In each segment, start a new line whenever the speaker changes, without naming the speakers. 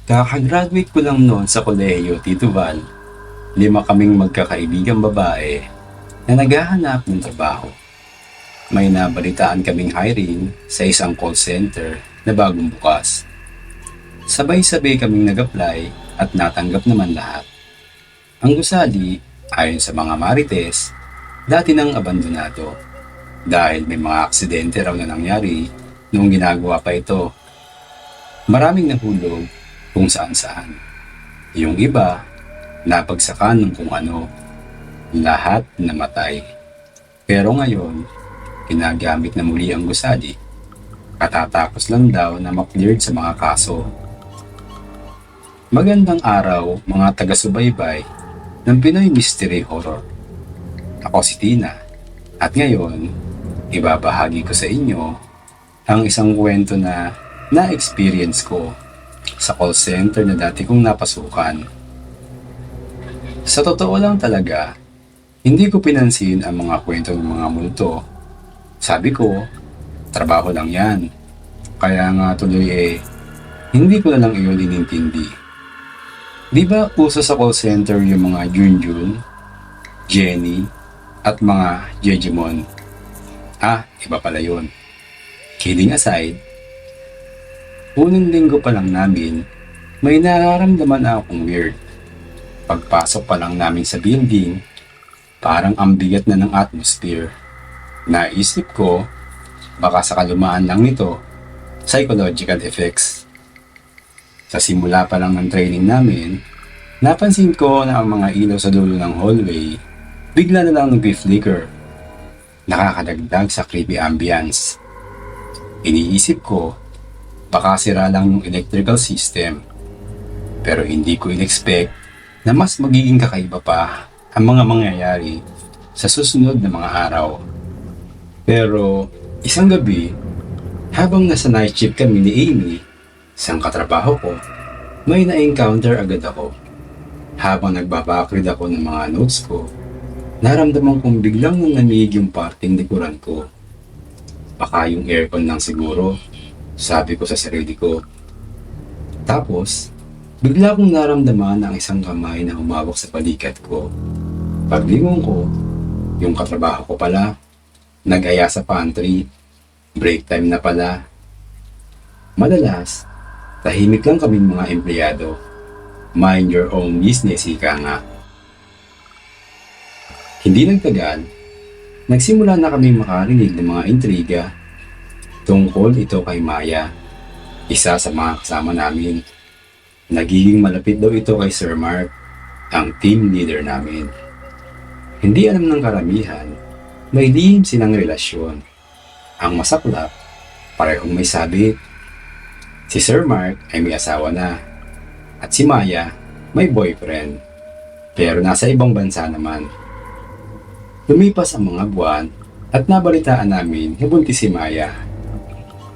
Kakagraduate ko lang noon sa kolehiyo, Tito Val. 5 kaming magkakaibigang babae na naghahanap ng trabaho. May nabalitaan kaming hiring sa isang call center na bagong bukas. Sabay-sabay kaming nag-apply at natanggap naman lahat. Ang gusali, ayon sa mga marites, dati nang abandonado dahil may mga aksidente raw na nangyari noong ginagawa pa ito. Maraming nahulog kung saan-saan. Yung iba, napagsakan ng kung ano. Lahat namatay. Pero ngayon, ginagamit na muli ang gusali. Katatapos lang daw na ma-cleared sa mga kaso. Magandang araw, mga taga-subaybay ng Pinoy Mystery Horror. Ako si Tina, at ngayon, ibabahagi ko sa inyo ang isang kwento na na-experience ko sa call center na dati kong napasukan. Sa totoo lang talaga, hindi ko pinansin ang mga kwento ng mga multo. Sabi ko, trabaho lang yan. Kaya nga tuloy hindi ko na lang iyon inintindi. Di ba uso sa call center yung mga Junjun, Jenny, at mga Jejimon? Iba pala yun. Kidding aside, unang linggo pa lang namin, may nararamdaman akong weird. Pagpasok pa lang namin sa building, parang ang bigat na ng atmosphere. Naisip ko, baka sa kalumaan lang nito, psychological effects. Sa simula pa lang ng training namin, napansin ko na ang mga ilaw sa dulo ng hallway, bigla na lang nag-flicker. Nakakadagdag sa creepy ambience. Iniisip ko, baka sira lang yung electrical system. Pero hindi ko in-expect na mas magiging kakaiba pa ang mga mangyayari sa susunod na mga araw. Pero isang gabi, habang nasa night shift kami ni Amy, isang katrabaho ko, may na-encounter agad ako. Habang nagbabakrid ako ng mga notes ko, naramdaman kong biglang nanamig yung parting likuran ko. Baka yung aircon lang siguro, sabi ko sa sarili ko. Tapos, bigla kong naramdaman ang isang kamay na humawak sa balikat ko. Paglingon ko, yung katrabaho ko pala, nag-aya sa pantry, break time na pala. Madalas, tahimik lang kaming mga empleyado. Mind your own business, ika nga. Hindi nagtagal, nagsimula na kami makarinig ng mga intriga. Tungkol ito kay Maya, isa sa mga kasama namin. Nagiging malapit daw ito kay Sir Mark, ang team leader namin. Hindi alam ng karamihan, may lihim silang relasyon. Ang masaklap, parehong may sabit. Si Sir Mark ay may asawa na, at si Maya may boyfriend, pero nasa ibang bansa naman. Lumipas ang mga buwan at nabalitaan namin na buntis si Maya.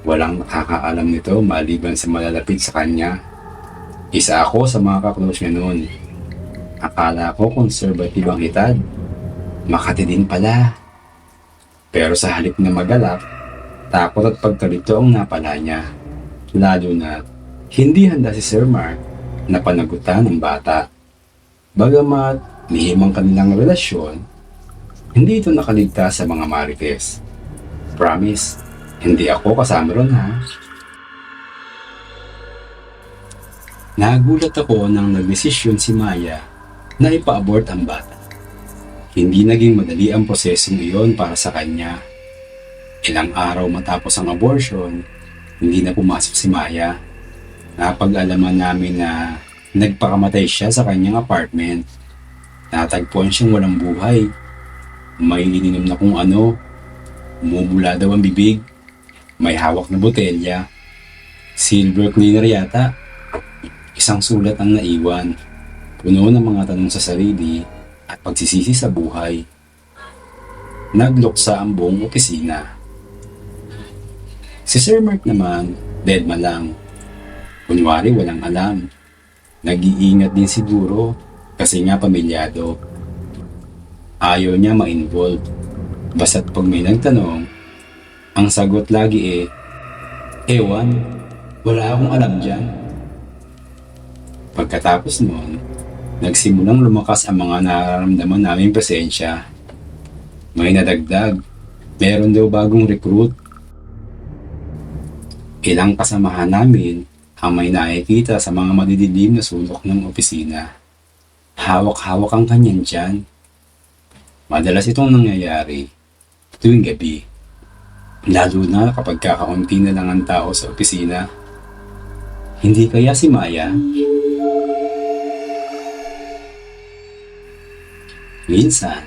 Walang nakakaalam nito maliban sa malalapit sa kanya. Isa ako sa mga kaklose niya noon. Akala ko conservative ang hitad. Makati din pala. Pero sa halip na magalak, takot at pagkalito ang napala niya. Lalo na hindi handa si Sir Mark na panagutan ng bata. Bagamat lihim ang kanilang relasyon, hindi ito nakaligtas sa mga marites. Promise, hindi ako kasama ron ha. Nagulat ako nang nagdesisyon si Maya na ipa-abort ang bata. Hindi naging madali ang prosesong iyon para sa kanya. Ilang araw matapos ang abortion, hindi na pumasok si Maya. Napag-alaman namin na nagpakamatay siya sa kanyang apartment. Natagpuan siyang walang buhay. May ininom na kung ano. Umubula daw ang bibig. May hawak na botelya. Silver cleaner yata. Isang sulat ang naiwan. Puno ng mga tanong sa sarili at pagsisisi sa buhay. Nagluksa ang buong opisina. Si Sir Mark naman, deadma lang. Kunwari walang alam. Nag-iingat din siguro kasi nga pamilyado. Ayaw niya ma-involve. Basta't pag may nagtanong, ang sagot lagi ewan, wala akong alam dyan. Pagkatapos noon, nagsimulang lumakas ang mga nararamdaman naming presensya. May nadagdag, meron daw bagong recruit. Ilang kasamahan namin ang may nakikita sa mga madidilim na sulok ng opisina. Hawak-hawak ang kanyang tiyan. Madalas itong nangyayari tuwing gabi. Lalo na kapag kakaunti na lang ang tao sa opisina. Hindi kaya si Maya? Minsan,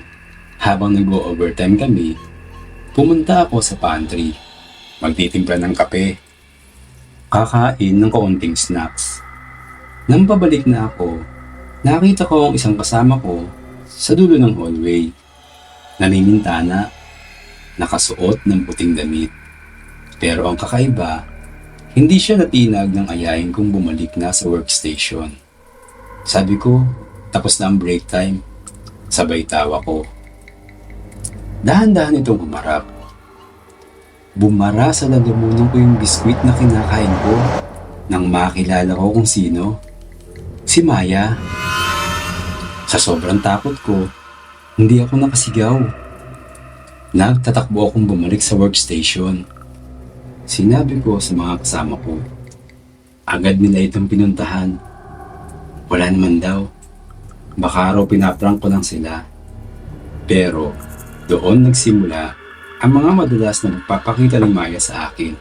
habang nag-o-overtime kami, pumunta ako sa pantry. Magtitimpla ng kape. Kakain ng kaunting snacks. Nang pabalik na ako, nakita ko ang isang kasama ko sa dulo ng hallway. Namimintana, nakasuot ng puting damit. Pero ang kakaiba, hindi siya natinag ng ayahin kong bumalik na sa workstation. Sabi ko, tapos na ang break time. Sabay tawa ko. Dahan-dahan itong humarap. Bumara sa lalamunan ko yung biskwit na kinakain ko nang makilala ko kung sino. Si Maya. Sa sobrang takot ko, hindi ako nakasigaw. Nagtatakbo akong bumalik sa workstation. Sinabi ko sa mga kasama ko. Agad nila itong pinuntahan. Wala naman daw. Baka raw pinaprank ko lang sila. Pero doon nagsimula ang mga madalas na magpapakita ng Maya sa akin.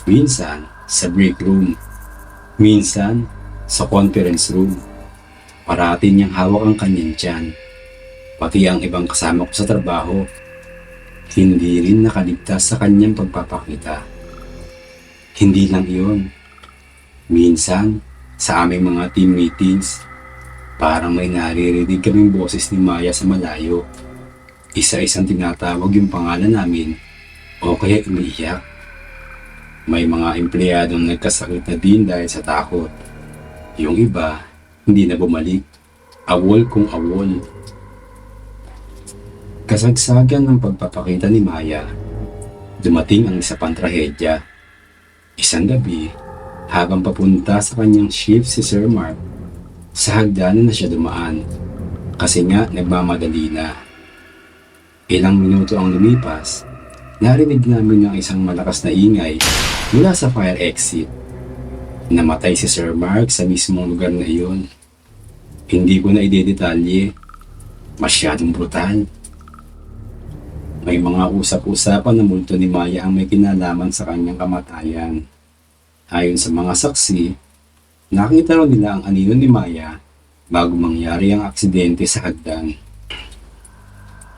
Minsan sa break room. Minsan sa conference room. Parati niyang hawak ang kanyang tiyan. Pati ang ibang kasama ko sa trabaho. Hindi rin nakaligtas sa kanyang pagpapakita. Hindi lang iyon. Minsan, sa aming mga team meetings, parang may naririnig kaming boses ni Maya sa malayo. Isa-isang tinatawag yung pangalan namin o kaya umiiyak. May mga empleyadong nagkasakit na din dahil sa takot. Yung iba, hindi na bumalik. Awol kung awol. Kasagsagan ng pagpapakita ni Maya, dumating ang isa pang trahedya. Isang gabi, habang papunta sa kanyang shift si Sir Mark, sa hagdanan na siya dumaan kasi nga nagmamadali na. Ilang minuto ang lumipas, narinig namin ang isang malakas na ingay mula sa fire exit. Namatay si Sir Mark sa mismong lugar na iyon. Hindi ko na idedetalye. Masyadong brutal. May mga usap-usapan na multo ni Maya ang may kinalaman sa kanyang kamatayan. Ayon sa mga saksi, nakita raw nila ang anino ni Maya bago mangyari ang aksidente sa hagdan.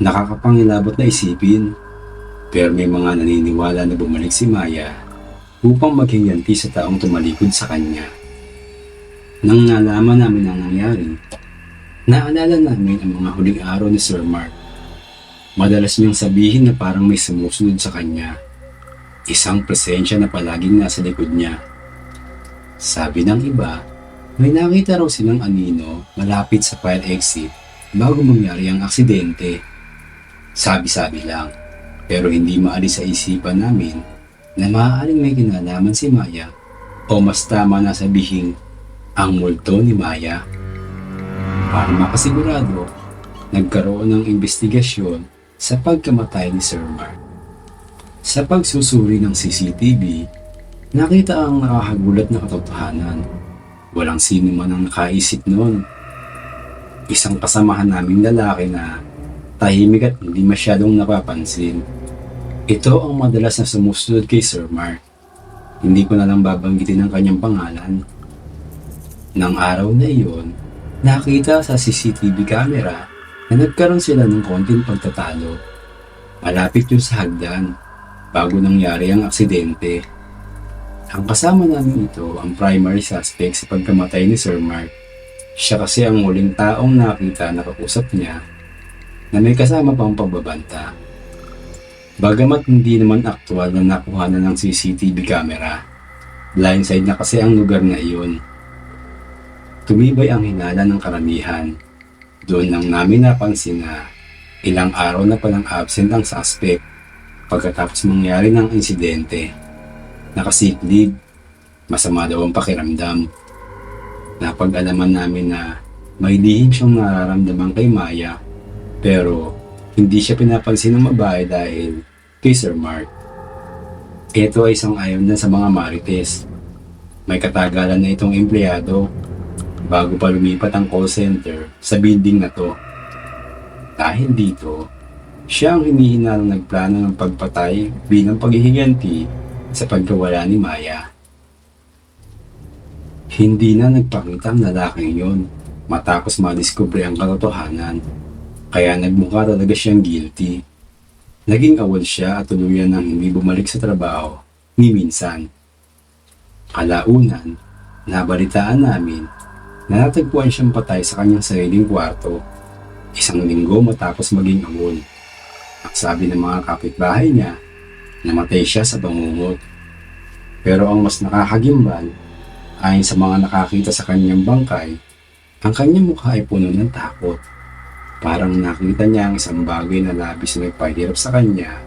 Nakakapangilabot na isipin, pero may mga naniniwala na bumalik si Maya upang maghiganti sa taong tumalikod sa kanya. Nang nalaman namin ang nangyari, naalala namin ang mga huling araw ni Sir Mark. Madalas niyang sabihin na parang may sumusunod sa kanya. Isang presensya na palaging nasa likod niya. Sabi ng iba, may nakita raw silang anino malapit sa fire exit bago mangyari ang aksidente. Sabi-sabi lang, pero hindi maalis sa isipan namin na maaaring may kinalaman si Maya o mas tama na sabihin ang multo ni Maya. Para makasigurado, nagkaroon ng investigasyon sa pagkamatay ni Sir Mark. Sa pagsusuri ng CCTV, nakita ang nakakagulat na katotohanan. Walang sino man ang nakaisip noon. Isang kasamahan naming lalaki na tahimik at hindi masyadong napapansin. Ito ang madalas na sumusunod kay Sir Mark. Hindi ko na lang babanggitin ang kanyang pangalan. Nang araw na iyon, nakita sa CCTV camera na nagkaroon sila ng konting pagtatalo. Malapit yun sa hagdan, bago nangyari ang aksidente. Ang kasama namin ito ang primary suspect sa pagkamatay ni Sir Mark. Siya kasi ang huling taong nakita na kausap niya na may kasama pang pagbabanta. Bagamat hindi naman aktual na nakuhanan ng CCTV camera, blindside na kasi ang lugar na iyon. Tumibay ang hinala ng karamihan. Doon lang namin napansin na ilang araw na palang absent ang suspect pagkatapos mangyari ng insidente. Nakasick leave, masama daw ang pakiramdam. Napag-alaman namin na may lihim siyang nararamdaman kay Maya, pero hindi siya pinapansin ng babae dahil kay Sir Mark. Ito ay sang-ayon na sa mga marites. May katagalan na itong empleyado bago pa lumipat ang call center sa building na to. Dahil dito, siya ang hinihinalang nagplano ng pagpatay bilang paghihiganti sa pagkawala ni Maya. Hindi na nagpakita ang lalaking yon matapos madiskubre ang katotohanan, kaya nagmukha talaga siyang guilty. Naging awol siya at tuluyan nang hindi bumalik sa trabaho ni minsan. Kalaunan, nabalitaan namin na natagpuan siyang patay sa kanyang sariling kwarto, 1 linggo matapos maging awol. Ang sabi ng mga kapitbahay niya, namatay siya sa bangungot. Pero ang mas nakakagimbal, ayon sa mga nakakita sa kanyang bangkay, ang kanyang mukha ay puno ng takot. Parang nakita niya ang isang bagay na labis na nagpahirap sa kanya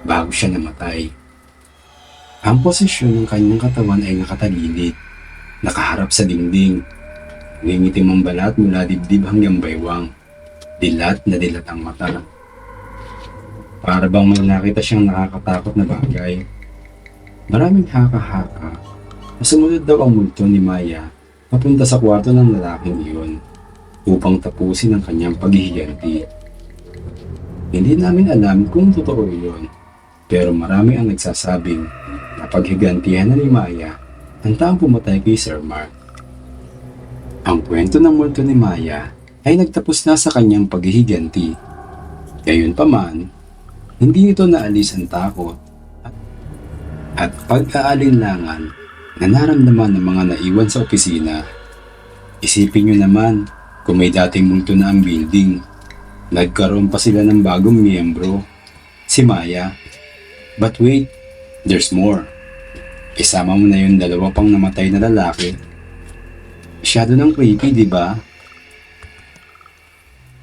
bago siya namatay. Ang posisyon ng kanyang katawan ay nakatagilid, nakaharap sa dingding. Nangingitim ang balat mula dibdib hanggang baywang. Dilat na dilat ang mata. Para bang may nakita siyang nakakatakot na bagay. Maraming haka-haka na sumunod daw ang multo ni Maya papunta sa kwarto ng lalaking iyon upang tapusin ang kanyang paghihiganti. Hindi namin alam kung totoo iyon, pero marami ang nagsasabing na paghigantihan na ni Maya ang taong pumatay kay Sir Mark. Ang kwento ng multo ni Maya ay nagtapos na sa kanyang paghihiganti. Gayunpaman, hindi nito naalis ang takot at pag-aalinlangan na naramdaman ng mga naiwan sa opisina. Isipin nyo naman kung may dating multo na ang building. Nagkaroon pa sila ng bagong miyembro, si Maya. But wait, there's more. Isama mo na yung 2 pang namatay na lalaki. Masyado ng creepy, di ba?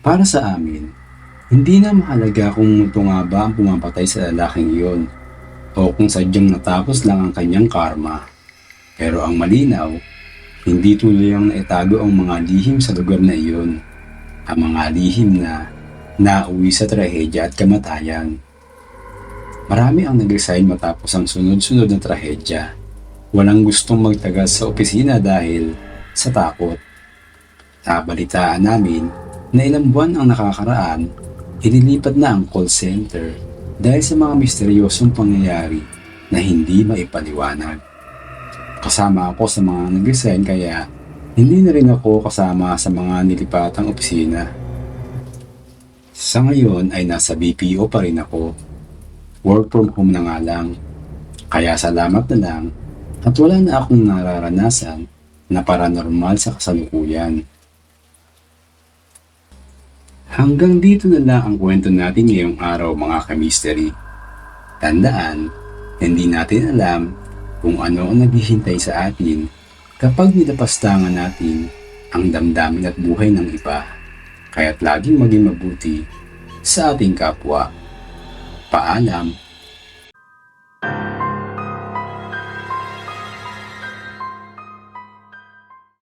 Para sa amin, hindi na mahalaga kung multo nga ba ang pumapatay sa lalaking iyon o kung sadyang natapos lang ang kanyang karma. Pero ang malinaw, hindi tuluyang naitago ang mga lihim sa lugar na iyon. Ang mga lihim na nauwi sa trahedya at kamatayan. Marami ang nag-resign matapos ang sunod-sunod na trahedya. Walang gustong magtagal sa opisina dahil sa takot. Nabalitaan namin na ilang buwan ang nakakaraan, inilipat na ang call center dahil sa mga misteryosong pangyayari na hindi maipaliwanag. Kasama ako sa mga nag-resign kaya hindi na rin ako kasama sa mga nilipatang opisina. Sa ngayon ay nasa BPO pa rin ako. Work from home na nga lang. Kaya salamat na lang at wala na akong nararanasan na paranormal sa kasalukuyan. Hanggang dito na lang ang kwento natin ngayong araw mga ka-mystery. Tandaan, hindi natin alam kung ano ang naghihintay sa atin kapag nilapastangan natin ang damdamin at buhay ng iba. Kaya't laging maging mabuti sa ating kapwa. Paalam.